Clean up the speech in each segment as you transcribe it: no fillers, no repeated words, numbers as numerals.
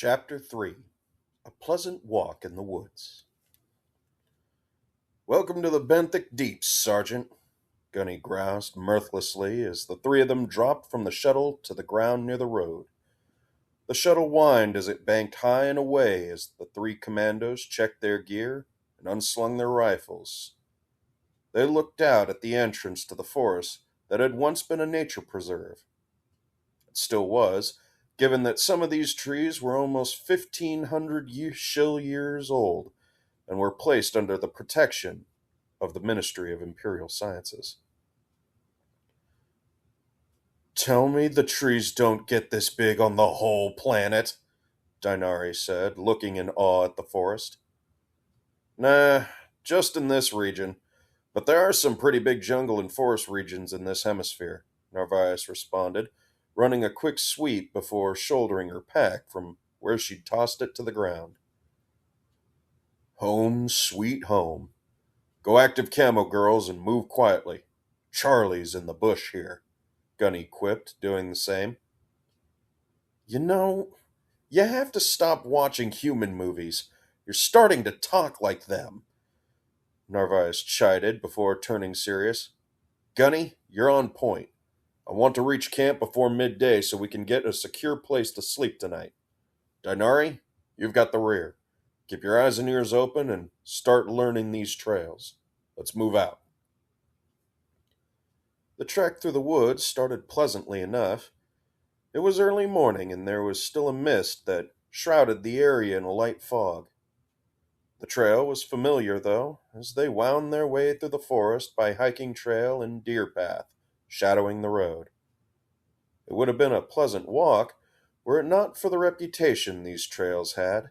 Chapter 3 A Pleasant Walk in the Woods. "Welcome to the benthic deeps, Sergeant," Gunny groused mirthlessly as the three of them dropped from the shuttle to the ground near the road. The shuttle whined as it banked high and away as the three commandos checked their gear and unslung their rifles. They looked out at the entrance to the forest that had once been a nature preserve. It still was, given that some of these trees were almost 1,500 years old and were placed under the protection of the Ministry of Imperial Sciences. "Tell me the trees don't get this big on the whole planet," Dinari said, looking in awe at the forest. "Nah, just in this region, but there are some pretty big jungle and forest regions in this hemisphere," Narvaez responded, running a quick sweep before shouldering her pack from where she'd tossed it to the ground. "Home, sweet home. Go active camo, girls, and move quietly. Charlie's in the bush here," Gunny quipped, doing the same. You have to stop watching human movies. You're starting to talk like them," Narvaez chided before turning serious. "Gunny, you're on point. I want to reach camp before midday so we can get a secure place to sleep tonight. Dinari, you've got the rear. Keep your eyes and ears open and start learning these trails. Let's move out." The trek through the woods started pleasantly enough. It was early morning and there was still a mist that shrouded the area in a light fog. The trail was familiar, though, as they wound their way through the forest by hiking trail and deer path, shadowing the road. It would have been a pleasant walk were it not for the reputation these trails had.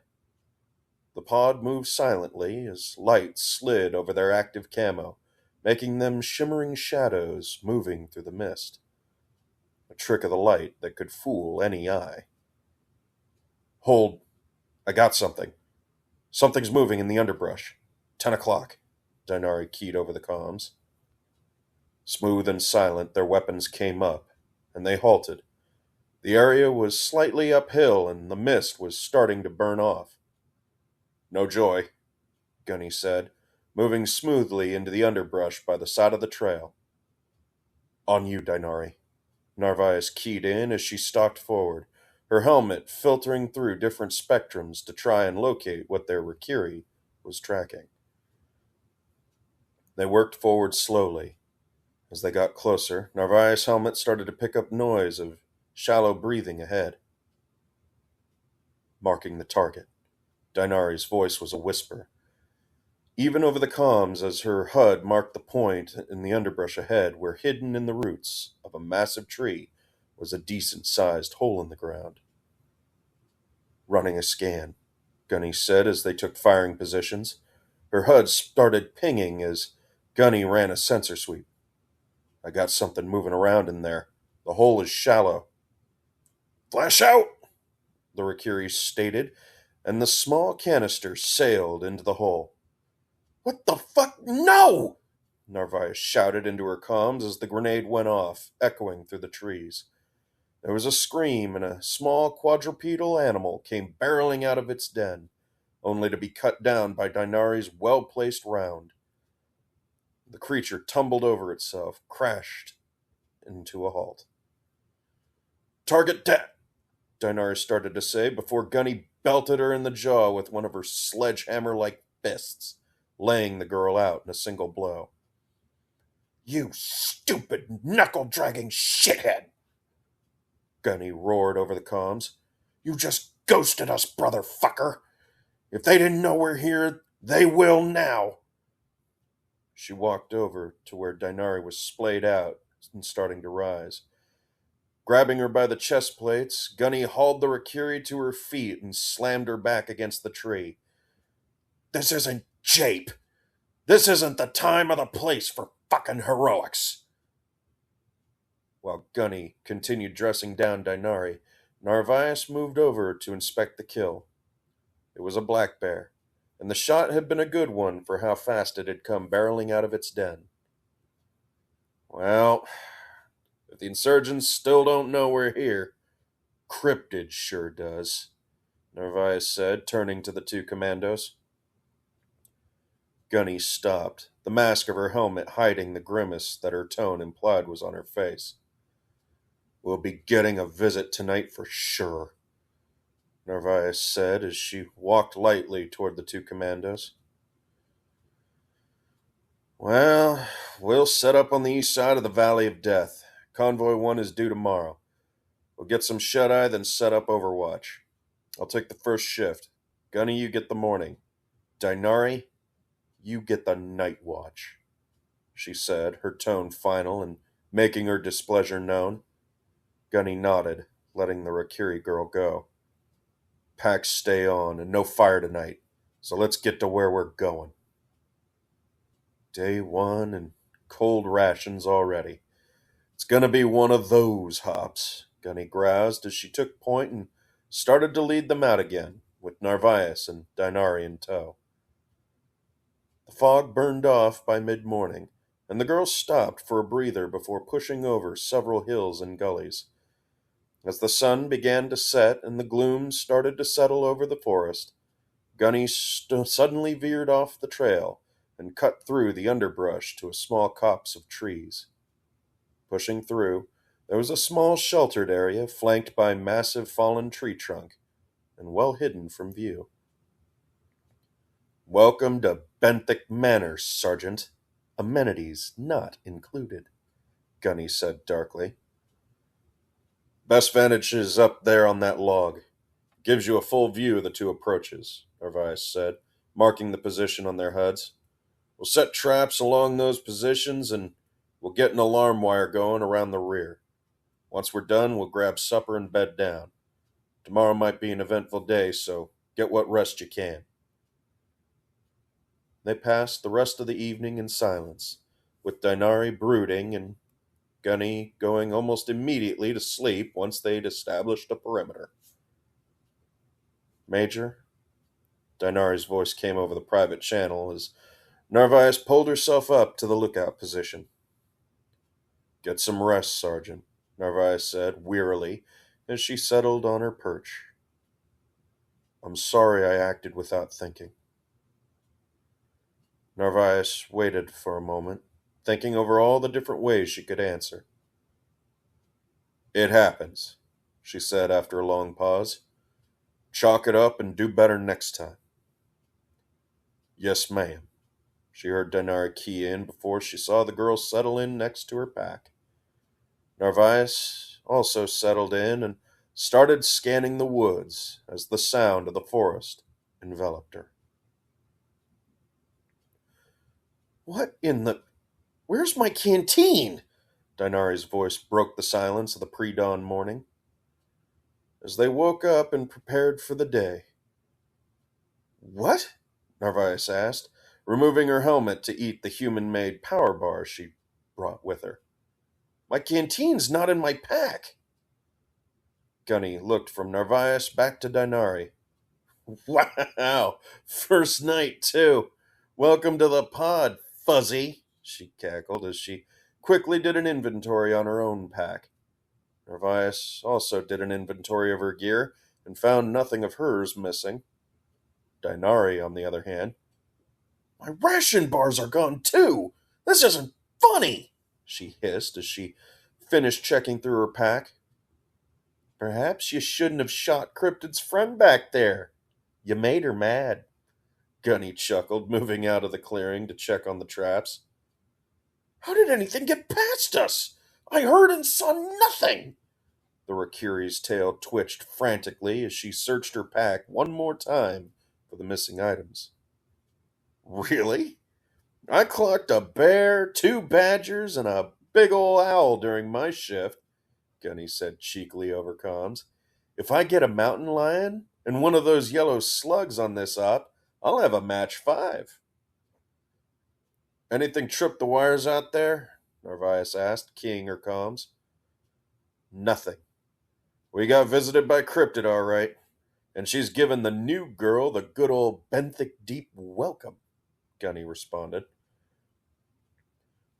The pod moved silently as light slid over their active camo, making them shimmering shadows moving through the mist. A trick of the light that could fool any eye. "Hold. I got something. Something's moving in the underbrush. 10 o'clock. Dinari keyed over the comms. Smooth and silent, their weapons came up, and they halted. The area was slightly uphill, and the mist was starting to burn off. "No joy," Gunny said, moving smoothly into the underbrush by the side of the trail. "On you, Dinari." Narvaez keyed in as she stalked forward, her helmet filtering through different spectrums to try and locate what their Rikiri was tracking. They worked forward slowly. As they got closer, Narvaez's helmet started to pick up noise of shallow breathing ahead. Marking the target. Dinari's voice was a whisper. Even over the comms as her HUD marked the point in the underbrush ahead where hidden in the roots of a massive tree was a decent-sized hole in the ground. "Running a scan," Gunny said as they took firing positions. Her HUD started pinging as Gunny ran a sensor sweep. "I got something moving around in there. The hole is shallow." "Flash out!" the Rikiri stated, and the small canister sailed into the hole. "What the fuck? No!" Narvaez shouted into her comms as the grenade went off, echoing through the trees. There was a scream, and a small quadrupedal animal came barreling out of its den, only to be cut down by Dinari's well-placed round. The creature tumbled over itself, crashed into a halt. "Target dead," Dinari started to say before Gunny belted her in the jaw with one of her sledgehammer-like fists, laying the girl out in a single blow. "You stupid, knuckle-dragging shithead!" Gunny roared over the comms. "You just ghosted us, brother fucker! If they didn't know we're here, they will now!" She walked over to where Dinari was splayed out and starting to rise. Grabbing her by the chest plates, Gunny hauled the Rikiri to her feet and slammed her back against the tree. "This isn't Jape! This isn't the time or the place for fucking heroics!" While Gunny continued dressing down Dinari, Narvaez moved over to inspect the kill. It was a black bear, and the shot had been a good one for how fast it had come barreling out of its den. "Well, if the insurgents still don't know we're here, Cryptid sure does," Narvaez said, turning to the two commandos. Gunny stopped, the mask of her helmet hiding the grimace that her tone implied was on her face. We'll be getting a visit tonight for sure, Narvaez said as she walked lightly toward the two commandos. Well, we'll set up on the east side of the Valley of Death. Convoy 1 is due tomorrow. We'll get some shut-eye, then set up Overwatch. I'll take the first shift. Gunny, you get the morning. Dinari, you get the night watch, she said, her tone final and making her displeasure known. Gunny nodded, letting the Rakiri girl go. Packs stay on, and no fire tonight, so let's get to where we're going. Day 1 and cold rations already. It's gonna be one of those hops, Gunny groused as she took point and started to lead them out again, with Narvaez and Dinari in tow. The fog burned off by mid-morning, and the girls stopped for a breather before pushing over several hills and gullies. As the sun began to set and the gloom started to settle over the forest, Gunny suddenly veered off the trail and cut through the underbrush to a small copse of trees. Pushing through, there was a small sheltered area flanked by massive fallen tree trunk and well hidden from view. Welcome to Benthic Manor, Sergeant. Amenities not included, Gunny said darkly. Best vantage is up there on that log. Gives you a full view of the two approaches, Narvaez said, marking the position on their HUDs. We'll set traps along those positions and we'll get an alarm wire going around the rear. Once we're done, we'll grab supper and bed down. Tomorrow might be an eventful day, so get what rest you can. They passed the rest of the evening in silence, with Dinari brooding and Gunny going almost immediately to sleep once they'd established a perimeter. Major? Dinari's voice came over the private channel as Narvaez pulled herself up to the lookout position. Get some rest, Sergeant, Narvaez said wearily as she settled on her perch. I'm sorry I acted without thinking. Narvaez waited for a moment, thinking over all the different ways she could answer. It happens, she said after a long pause. Chalk it up and do better next time. Yes, ma'am. She heard Dinari key in before she saw the girl settle in next to her pack. Narvaez also settled in and started scanning the woods as the sound of the forest enveloped her. What in the... Where's my canteen? Dinari's voice broke the silence of the pre-dawn morning. As they woke up and prepared for the day. What? Narvaez asked, removing her helmet to eat the human-made power bar she brought with her. My canteen's not in my pack. Gunny looked from Narvaez back to Dinari. Wow, first night, too. Welcome to the pod, Fuzzy, she cackled as she quickly did an inventory on her own pack. Narvaez also did an inventory of her gear and found nothing of hers missing. Dinari, on the other hand, my ration bars are gone too! This isn't funny! She hissed as she finished checking through her pack. Perhaps you shouldn't have shot Cryptid's friend back there. You made her mad. Gunny chuckled, moving out of the clearing to check on the traps. How did anything get past us? I heard and saw nothing! The Rakiri's tail twitched frantically as she searched her pack one more time for the missing items. Really? I clocked a bear, 2 badgers, and a big ol' owl during my shift, Gunny said cheekily over comms. If I get a mountain lion and one of those yellow slugs on this op, I'll have a match 5. Anything trip the wires out there? Narvaez asked, keying her comms. Nothing. We got visited by Cryptid, all right, and she's given the new girl the good old benthic deep welcome, Gunny responded.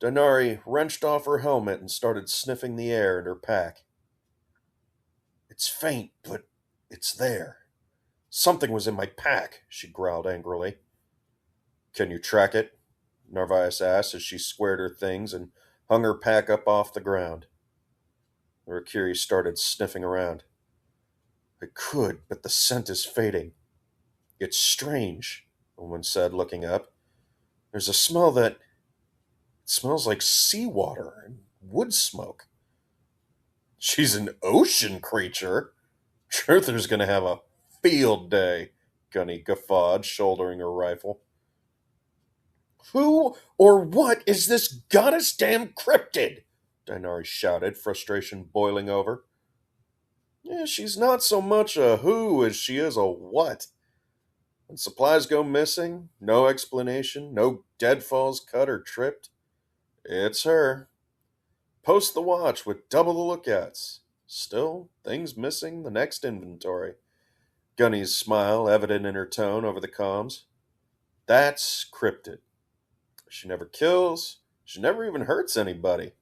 Dinari wrenched off her helmet and started sniffing the air in her pack. It's faint, but it's there. Something was in my pack, she growled angrily. Can you track it? Narvaez asked as she squared her things and hung her pack up off the ground. The Rikiri started sniffing around. I could, but the scent is fading. It's strange, the woman said, looking up. There's a smell that smells like seawater and wood smoke. She's an ocean creature. Truther's going to have a field day, Gunny guffawed, shouldering her rifle. Who or what is this goddess damn cryptid? Dinari shouted, frustration boiling over. Yeah, she's not so much a who as she is a what. When supplies go missing, no explanation, no deadfalls cut or tripped. It's her. Post the watch with double the lookouts. Still, things missing the next inventory. Gunny's smile evident in her tone over the comms. That's Cryptid. She never kills. She never even hurts anybody.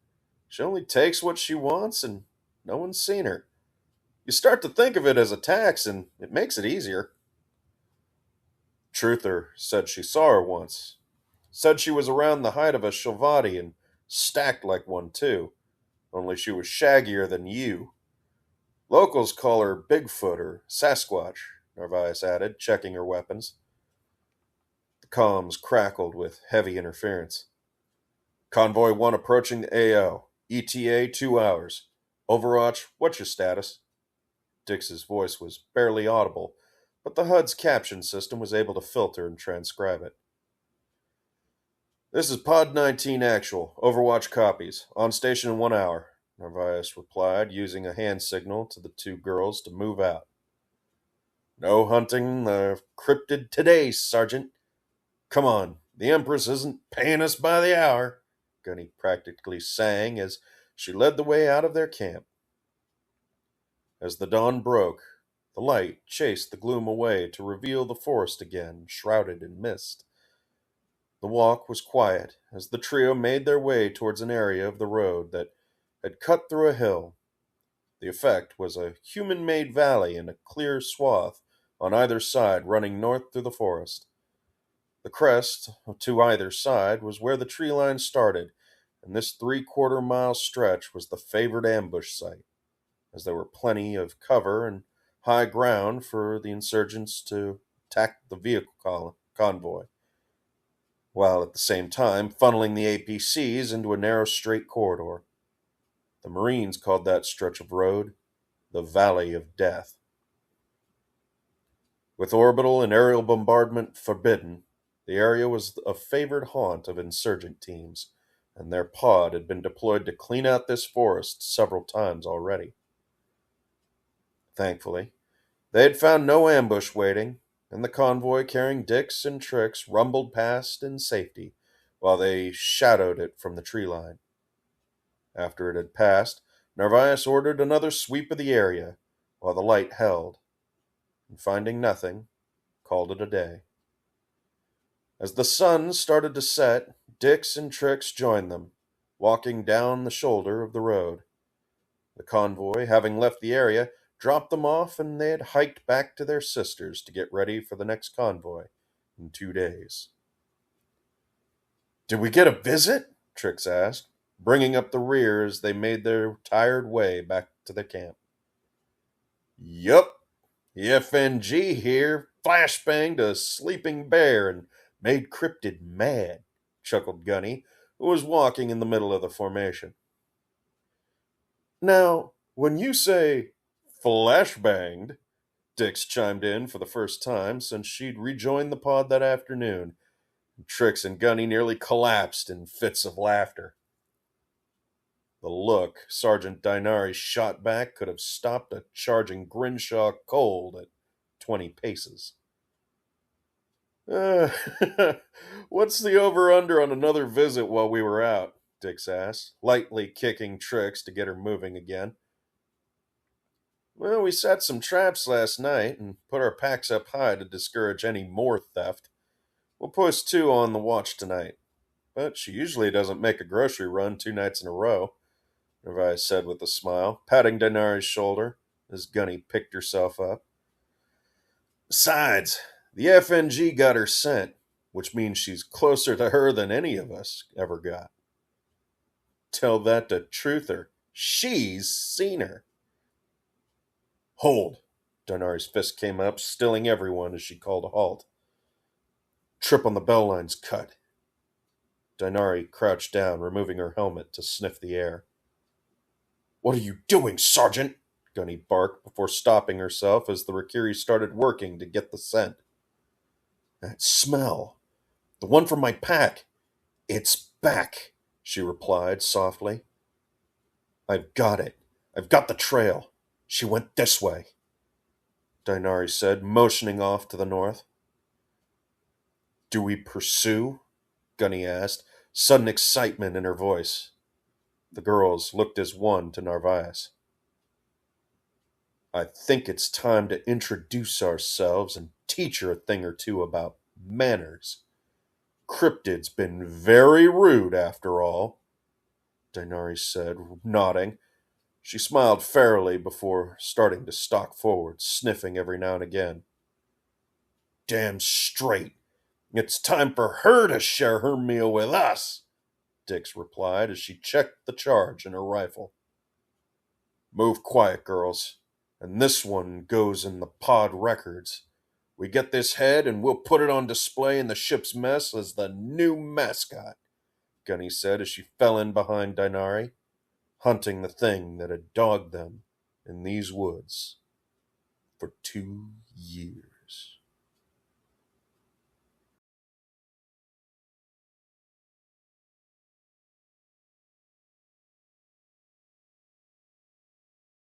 She only takes what she wants, and no one's seen her. You start to think of it as a tax, and it makes it easier. Truther said she saw her once. Said she was around the height of a Shalvati and stacked like one, too. Only she was shaggier than you. Locals call her Bigfoot or Sasquatch, Narvaez added, checking her weapons. The comms crackled with heavy interference. Convoy 1 approaching the AO. ETA 2 hours. Overwatch, what's your status? Dix's voice was barely audible, but the HUD's caption system was able to filter and transcribe it. This is Pod 19 actual. Overwatch copies. On station in 1 hour, Narvaez replied, using a hand signal to the two girls to move out. No hunting the cryptid today, Sergeant. Come on, the Empress isn't paying us by the hour, Gunny practically sang as she led the way out of their camp. As the dawn broke, the light chased the gloom away to reveal the forest again, shrouded in mist. The walk was quiet as the trio made their way towards an area of the road that had cut through a hill. The effect was a human-made valley and a clear swath on either side running north through the forest. The crest to either side was where the tree line started, and this 3/4 mile stretch was the favored ambush site, as there were plenty of cover and high ground for the insurgents to attack the vehicle convoy, while at the same time funneling the APCs into a narrow straight corridor. The Marines called that stretch of road the Valley of Death. With orbital and aerial bombardment forbidden, the area was a favored haunt of insurgent teams, and their pod had been deployed to clean out this forest several times already. Thankfully, they had found no ambush waiting, and the convoy carrying Dix and Trix rumbled past in safety while they shadowed it from the tree line. After it had passed, Narvaez ordered another sweep of the area, while the light held, and finding nothing, called it a day. As the sun started to set, Dix and Trix joined them, walking down the shoulder of the road. The convoy, having left the area, dropped them off, and they had hiked back to their sisters to get ready for the next convoy in 2 days. Did we get a visit? Trix asked, bringing up the rear as they made their tired way back to the camp. Yup, the FNG here flashbanged a sleeping bear and made Cryptid mad, chuckled Gunny, who was walking in the middle of the formation. Now, when you say flashbanged, Dix chimed in for the first time since she'd rejoined the pod that afternoon. Trix and Gunny nearly collapsed in fits of laughter. The look Sergeant Dinari shot back could have stopped a charging Grinshaw cold at 20 paces. What's the over-under on another visit while we were out? Dix asked, lightly kicking Trix to get her moving again. Well, we set some traps last night and put our packs up high to discourage any more theft. We'll post 2 on the watch tonight. But she usually doesn't make a grocery run 2 nights in a row, Narvaez said with a smile, patting Dinari's shoulder as Gunny picked herself up. Besides, the FNG got her scent, which means she's closer to her than any of us ever got. Tell that to Truther. She's seen her. Hold. Dinari's fist came up, stilling everyone as she called a halt. Trip on the bell line's cut. Dinari crouched down, removing her helmet to sniff the air. What are you doing, Sergeant? Gunny barked before stopping herself as the Rikiri started working to get the scent. That smell. The one from my pack. It's back, she replied softly. I've got it. I've got the trail. She went this way, Dinari said, motioning off to the north. Do we pursue? Gunny asked, sudden excitement in her voice. The girls looked as one to Narvaez. I think it's time to introduce ourselves and teach her a thing or two about manners. Cryptid's been very rude, after all, Dinari said, nodding. She smiled fairly before starting to stalk forward, sniffing every now and again. Damn straight. It's time for her to share her meal with us, Dix replied as she checked the charge in her rifle. Move quiet, girls, and this one goes in the pod records. We get this head and we'll put it on display in the ship's mess as the new mascot, Gunny said as she fell in behind Dinari, hunting the thing that had dogged them in these woods for 2 years.